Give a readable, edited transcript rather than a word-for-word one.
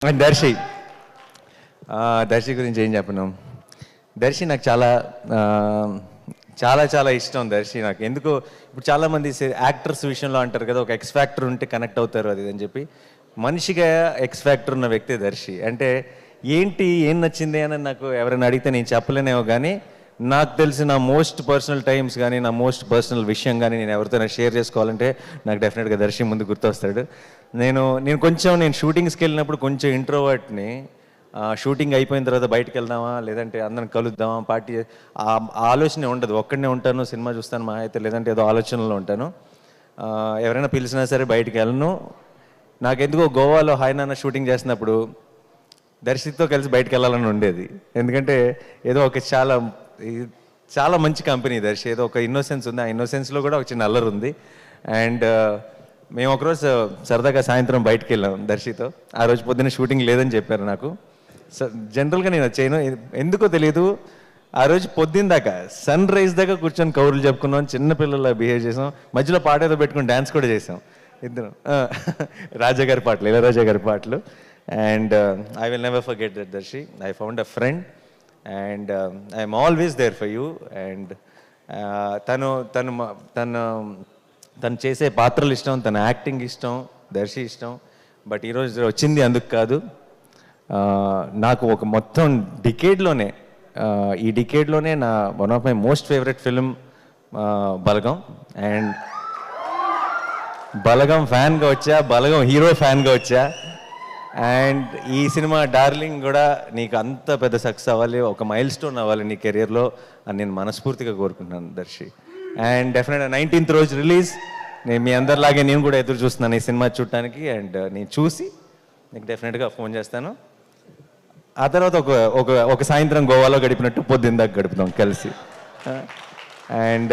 And Darsi Darsi గురించి ఏం చెప్పను. దర్శి నాకు చాలా చాలా చాలా ఇష్టం. దర్శి నాకు ఎందుకో ఇప్పుడు చాలామంది యాక్టర్స్ విషయంలో అంటారు కదా, ఒక ఎక్స్ ఫ్యాక్టర్ ఉంటే కనెక్ట్ అవుతారు అది అని చెప్పి. మనిషిగా ఎక్స్ ఫ్యాక్టర్ ఉన్న వ్యక్తి దర్శి. అంటే ఏం నచ్చింది అని నాకు ఎవరైనా అడిగితే నేను చెప్పలేనేమో, కానీ నాకు తెలిసిన మోస్ట్ పర్సనల్ టైమ్స్ కానీ నా మోస్ట్ పర్సనల్ విషయం కానీ నేను ఎవరితో షేర్ చేసుకోవాలంటే నాకు డెఫినెట్గా దర్శి ముందు గుర్తొస్తాడు. నేను షూటింగ్స్కి వెళ్ళినప్పుడు కొంచెం ఇంట్రోవర్ట్ని. షూటింగ్ అయిపోయిన తర్వాత బయటకు వెళ్దామా, లేదంటే అందరం కలుద్దామా, పార్టీ, ఆ ఆలోచన ఉండదు. ఒక్కడనే ఉంటాను, సినిమా చూస్తాను మా అయితే, లేదంటే ఏదో ఆలోచనలో ఉంటాను. ఎవరైనా పిలిచినా సరే బయటికి వెళ్ళను. నాకెందుకో గోవాలో హాయ్ నాన్న షూటింగ్ చేసినప్పుడు దర్శితో కలిసి బయటకు వెళ్ళాలని ఉండేది. ఎందుకంటే ఏదో ఒక చాలా మంచి కంపెనీ దర్శి. ఏదో ఒక ఇన్నోసెన్స్ ఉంది, ఆ ఇన్నోసెన్స్లో కూడా ఒక చిన్న అల్లరి ఉంది. అండ్ మేము ఒకరోజు సరదాగా సాయంత్రం బయటకు వెళ్ళాం దర్శితో. ఆ రోజు పొద్దున్న షూటింగ్ లేదని చెప్పారు నాకు. జనరల్గా నేను చేయను, ఎందుకో తెలియదు. ఆ రోజు పొద్దున్న దాకా సన్ రైజ్ దాకా కూర్చొని కౌరులు చెప్పుకున్నాం, చిన్నపిల్లల బిహేవ్ చేసాం, మధ్యలో పాట ఏదో పెట్టుకుని డ్యాన్స్ కూడా చేసాం ఇద్దరం. రాజా గారి పాటలు, ఇళయరాజా గారి పాటలు. And I will never forget that దర్శి. I found a friend and I'm always there for you. And తను చేసే పాత్రలు ఇష్టం, తన యాక్టింగ్ ఇష్టం, దర్శి ఇష్టం. బట్ ఈరోజు వచ్చింది అందుకు కాదు. నాకు ఒక మొత్తం ఈ డికేడ్లోనే నా one of my most favourite film Balagam. And Balagam ఫ్యాన్గా వచ్చా, బలగం హీరో ఫ్యాన్గా వచ్చా. అండ్ ఈ సినిమా డార్లింగ్ కూడా నీకు అంత పెద్ద సక్సెస్ అవ్వాలి, ఒక మైల్ స్టోన్ అవ్వాలి నీ కెరియర్లో అని నేను మనస్ఫూర్తిగా కోరుకుంటున్నాను దర్శి. అండ్ డెఫినెట్గా 19th రోజు రిలీజ్. నేను మీ అందరిలాగే నేను కూడా ఎదురు చూస్తున్నాను ఈ సినిమా చూడటానికి. అండ్ నేను చూసి నీకు డెఫినెట్గా ఫోన్ చేస్తాను. ఆ తర్వాత ఒక సాయంత్రం గోవాలో గడిపినట్టు పొద్దున్న దాకా గడుపుతాం కలిసి. అండ్